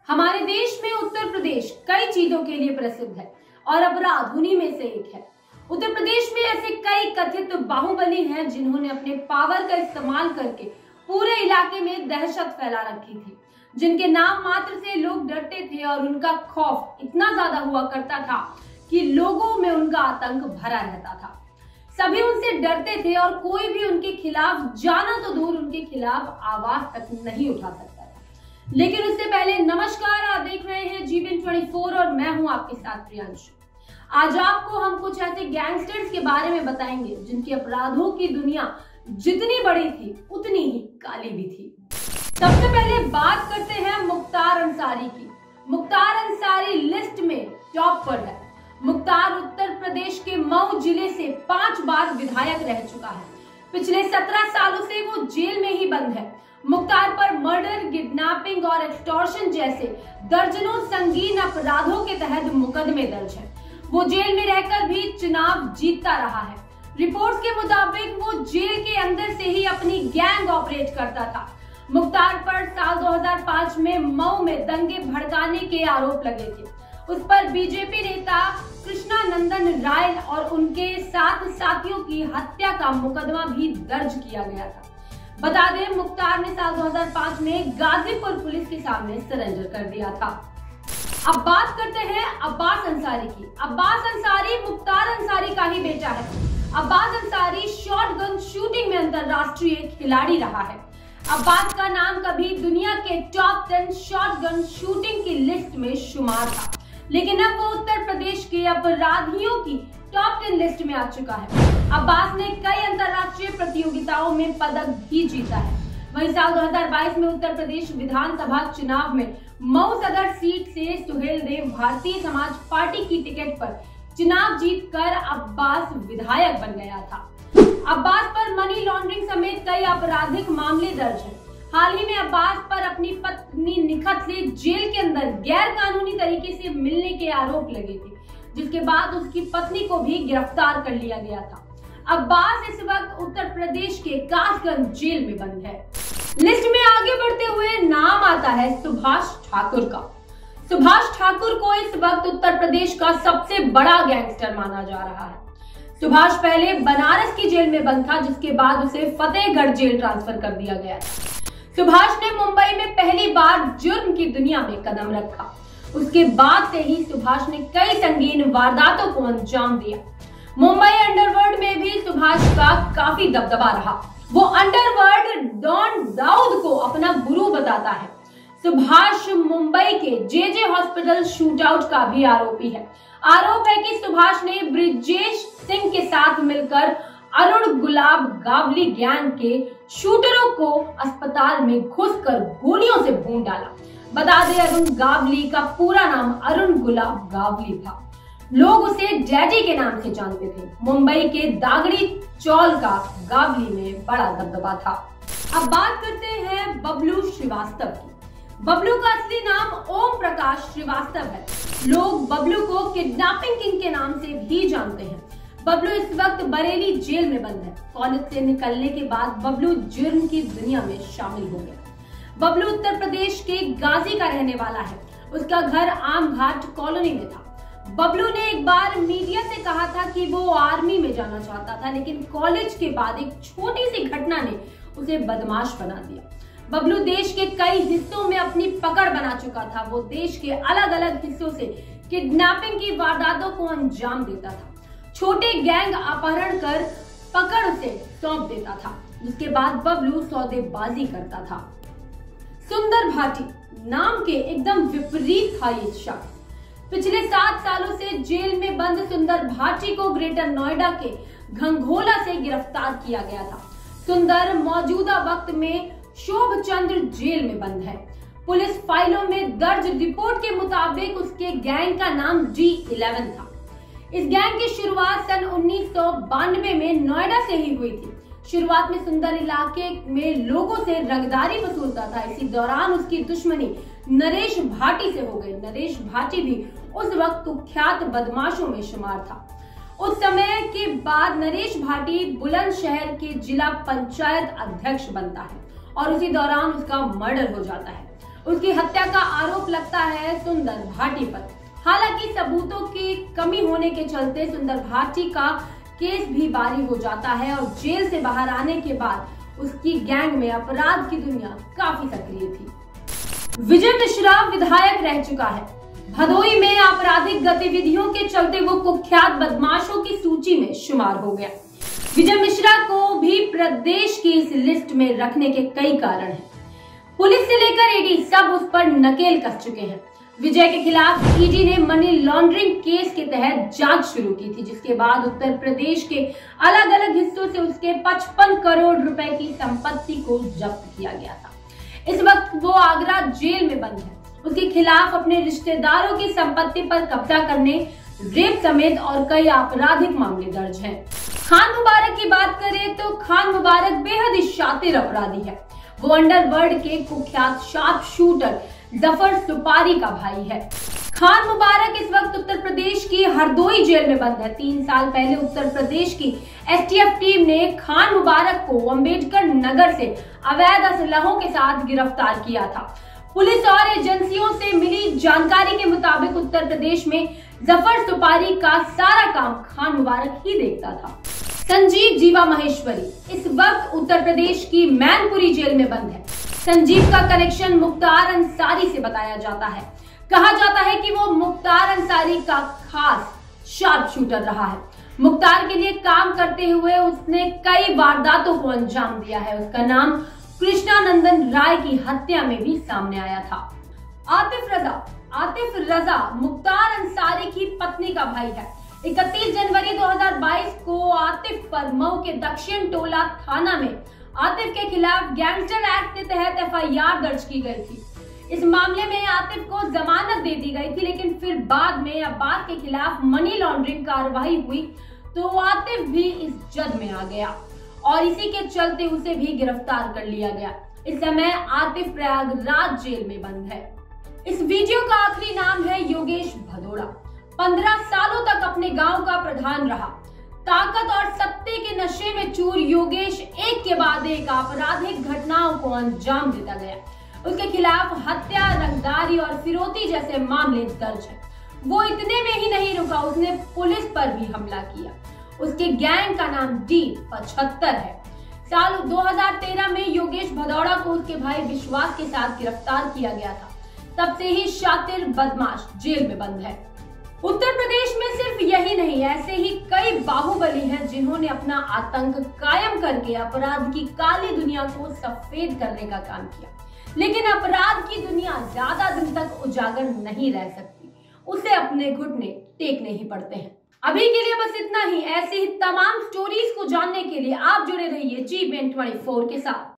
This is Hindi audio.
हमारे देश में उत्तर प्रदेश कई चीजों के लिए प्रसिद्ध है और अपराध उन्हीं में से एक है। उत्तर प्रदेश में ऐसे कई कथित बाहुबली हैं जिन्होंने अपने पावर का इस्तेमाल करके पूरे इलाके में दहशत फैला रखी थी, जिनके नाम मात्र से लोग डरते थे और उनका खौफ इतना ज्यादा हुआ करता था कि लोगों में उनका आतंक भरा रहता था। सभी उनसे डरते थे और कोई भी उनके खिलाफ जाना तो दूर उनके खिलाफ आवाज तक नहीं उठा सकता था। लेकिन उससे पहले नमस्कार, आप देख रहे हैं जीवन 24 और मैं हूं आपके साथ प्रियांशु। आज आपको हम कुछ ऐसे गैंगस्टर्स के बारे में बताएंगे जिनके अपराधों की दुनिया जितनी बड़ी थी उतनी ही काली भी थी। सबसे पहले बात करते हैं मुख्तार अंसारी की। मुख्तार अंसारी लिस्ट में टॉप पर है। मुख्तार उत्तर प्रदेश के मऊ जिले से 5 बार विधायक रह चुका है। पिछले 17 सालों से वो जेल में ही बंद है। मुख्तार पर मर्डर, किडनैपिंग और एक्सटॉर्शन जैसे दर्जनों संगीन अपराधों के तहत मुकदमे दर्ज हैं। वो जेल में रहकर भी चुनाव जीतता रहा है। रिपोर्ट्स के मुताबिक वो जेल के अंदर से ही अपनी गैंग ऑपरेट करता था। मुख्तार पर साल 2005 में मऊ में दंगे भड़काने के आरोप लगे थे। उस पर बीजेपी नेता कृष्णा नंदन राय और उनके 7 साथियों की हत्या का मुकदमा भी दर्ज किया गया था। बता दें, मुख्तार ने साल 2005 में गाजीपुर पुलिस के सामने सरेंडर कर दिया था। अब बात करते हैं अब्बास अंसारी की। अब्बास अंसारी मुख्तार अंसारी का ही बेटा है। अब्बास अंसारी शॉटगन शूटिंग में अंतरराष्ट्रीय खिलाड़ी रहा है। अब्बास का नाम कभी दुनिया के टॉप 10 शॉटगन शूटिंग की लिस्ट में शुमार था, लेकिन अब वो उत्तर प्रदेश के अपराधियों की टॉप 10 लिस्ट में आ चुका है। अब्बास ने कई अंतरराष्ट्रीय प्रतियोगिताओं में पदक भी जीता है। वहीं साल 2022 में उत्तर प्रदेश विधानसभा चुनाव में मऊ सदर सीट से सुहेल देव भारतीय समाज पार्टी की टिकट पर चुनाव जीतकर अब्बास विधायक बन गया था। अब्बास पर मनी लॉन्ड्रिंग समेत कई आपराधिक मामले दर्ज हैं। हाल ही में अब्बास पर अपनी पत्नी निखत से जेल के अंदर गैर कानूनी तरीके से मिलने के आरोप लगे थे, जिसके बाद उसकी पत्नी को भी गिरफ्तार कर लिया गया था। अब्बास इस वक्त उत्तर प्रदेश के कासगंज जेल में बंद है। लिस्ट में आगे बढ़ते हुए नाम आता है सुभाष ठाकुर का। सुभाष ठाकुर को इस वक्त उत्तर प्रदेश का सबसे बड़ा गैंगस्टर माना जा रहा है। सुभाष पहले बनारस की जेल में बंद था, जिसके बाद उसे फतेहगढ़ जेल ट्रांसफर कर दिया गया। सुभाष ने मुंबई में पहली बार जुर्म की दुनिया में कदम रखा। उसके बाद से ही सुभाष ने कई संगीन वारदातों को अंजाम दिया। मुंबई अंडरवर्ल्ड में भी सुभाष का काफी दबदबा रहा। वो अंडरवर्ल्ड डॉन दाऊद को अपना गुरु बताता है। सुभाष मुंबई के जेजे हॉस्पिटल शूटआउट का भी आरोपी है। आरोप है कि सुभाष ने ब्रिजेश सिंह के साथ मिलकर अरुण गुलाब गावली गैंग के शूटरों को अस्पताल में घुसकर गोलियों से भून डाला। बता दें, अरुण गावली का पूरा नाम अरुण गुलाब गावली था। लोग उसे डैडी के नाम से जानते थे। मुंबई के दागड़ी चौल का गावली में बड़ा दबदबा था। अब बात करते हैं बबलू श्रीवास्तव की। बबलू का असली नाम ओम प्रकाश श्रीवास्तव है। लोग बबलू को किडनैपिंग किंग के नाम से भी जानते हैं। बबलू इस वक्त बरेली जेल में बंद है। कॉलेज से निकलने के बाद बबलू जुर्म की दुनिया में शामिल हो गया। बबलू उत्तर प्रदेश के गाजी का रहने वाला है। उसका घर आम घाट कॉलोनी में था। बबलू ने एक बार मीडिया से कहा था कि वो आर्मी में जाना चाहता था, लेकिन कॉलेज के बाद एक छोटी सी घटना ने उसे बदमाश बना दिया। बबलू देश के कई हिस्सों में अपनी पकड़ बना चुका था। वो देश के अलग अलग हिस्सों से किडनैपिंग की वारदातों को अंजाम देता था। छोटे गैंग अपहरण कर पकड़ उसे सौंप देता था, जिसके बाद बबलू सौदेबाजी करता था। सुंदर भाटी नाम के एकदम विपरीत था ये शख्स। पिछले 7 सालों से जेल में बंद सुंदर भाटी को ग्रेटर नोएडा के घंघोला से गिरफ्तार किया गया था। सुंदर मौजूदा वक्त में शोभचंद्र जेल में बंद है। पुलिस फाइलों में दर्ज रिपोर्ट के मुताबिक उसके गैंग का नाम G11 था। इस गैंग की शुरुआत सन 1992 में नोएडा से ही हुई थी। शुरुआत में सुंदर इलाके में लोगों से रंगदारी वसूलता था। इसी दौरान उसकी दुश्मनी नरेश भाटी से हो गई। नरेश भाटी भी उस वक्त कुख्यात बदमाशों में शुमार था। उस समय के बाद नरेश भाटी बुलंदशहर के जिला पंचायत अध्यक्ष बनता है और उसी दौरान उसका मर्डर हो जाता है। उसकी हत्या का आरोप लगता है सुंदर भाटी पर। हालांकि सबूतों की कमी होने के चलते सुंदर भाटी का केस भी बारी हो जाता है और जेल से बाहर आने के बाद उसकी गैंग में अपराध की दुनिया काफी सक्रिय थी। विजय मिश्रा विधायक रह चुका है। भदोई में आपराधिक गतिविधियों के चलते वो कुख्यात बदमाशों की सूची में शुमार हो गया। विजय मिश्रा को भी प्रदेश की इस लिस्ट में रखने के कई कारण हैं। पुलिस से लेकर ईडी सब उस पर नकेल कस चुके हैं। विजय के खिलाफ ईडी ने मनी लॉन्ड्रिंग केस के तहत जांच शुरू की थी, जिसके बाद उत्तर प्रदेश के अलग अलग हिस्सों से उसके 55 करोड़ रुपए की संपत्ति को जब्त किया गया था। इस वक्त वो आगरा जेल में बंद है। उसके खिलाफ अपने रिश्तेदारों की संपत्ति पर कब्जा करने, रेप समेत और कई आपराधिक मामले दर्ज हैं। खान मुबारक की बात करें तो खान मुबारक बेहद ही शातिर अपराधी है। वो अंडरवर्ल्ड के कुख्यात शार्प शूटर जफर सुपारी का भाई है। खान मुबारक इस वक्त उत्तर प्रदेश की हरदोई जेल में बंद है। 3 साल पहले उत्तर प्रदेश की एसटीएफ टीम ने खान मुबारक को अंबेडकर नगर से अवैध असलहों के साथ गिरफ्तार किया था। पुलिस और एजेंसियों से मिली जानकारी के मुताबिक उत्तर प्रदेश में जफर सुपारी का सारा काम खान मुबारक ही देखता था। संजीव जीवा महेश्वरी इस वक्त उत्तर प्रदेश की मैनपुरी जेल में बंद है। संजीव का कनेक्शन मुख्तार अंसारी से बताया जाता है। कहा जाता है कि वो मुख्तार अंसारी का खास शार्प शूटर रहा है। मुख्तार के लिए काम करते हुए उसने कई वारदातों को अंजाम दिया है। उसका नाम कृष्णानंदन राय की हत्या में भी सामने आया था। आतिफ रजा मुख्तार अंसारी की पत्नी का भाई है। 31 जनवरी 2022 को आतिफ पर मऊ के दक्षिण टोला थाना में आतिफ के खिलाफ गैंगस्टर एक्ट के तहत एफआईआर दर्ज की गई थी। इस मामले में आतिफ को जमानत दे दी गई थी, लेकिन फिर बाद में अब्बास के खिलाफ मनी लॉन्ड्रिंग कार्रवाई हुई तो आतिफ भी इस जद में आ गया और इसी के चलते उसे भी गिरफ्तार कर लिया गया। इस समय आतिफ प्रयागराज जेल में बंद है। इस वीडियो का आखिरी नाम है योगेश भदौड़ा। 15 सालों तक अपने गांव का प्रधान रहा। ताकत और सत्ते के नशे में चूर योगेश एक के बाद एक आपराधिक घटनाओं को अंजाम देता गया। उसके खिलाफ हत्या, रंगदारी और फिरौती जैसे मामले दर्ज हैं। वो इतने में ही नहीं रुका, उसने पुलिस पर भी हमला किया। उसके गैंग का नाम D75 है। साल 2013 में योगेश भदौड़ा को उसके भाई विश्वास के साथ गिरफ्तार किया गया था। तब से ही शातिर बदमाश जेल में बंद है। उत्तर प्रदेश में सिर्फ यही नहीं, ऐसे ही कई बाहुबली हैं जिन्होंने अपना आतंक कायम करके अपराध की काली दुनिया को सफेद करने का काम किया। लेकिन अपराध की दुनिया ज्यादा दिन तक उजागर नहीं रह सकती, उसे अपने घुटने टेकने ही पड़ते हैं। अभी के लिए बस इतना ही। ऐसे ही तमाम स्टोरीज को जानने के लिए आप जुड़े रहिए G24 के साथ।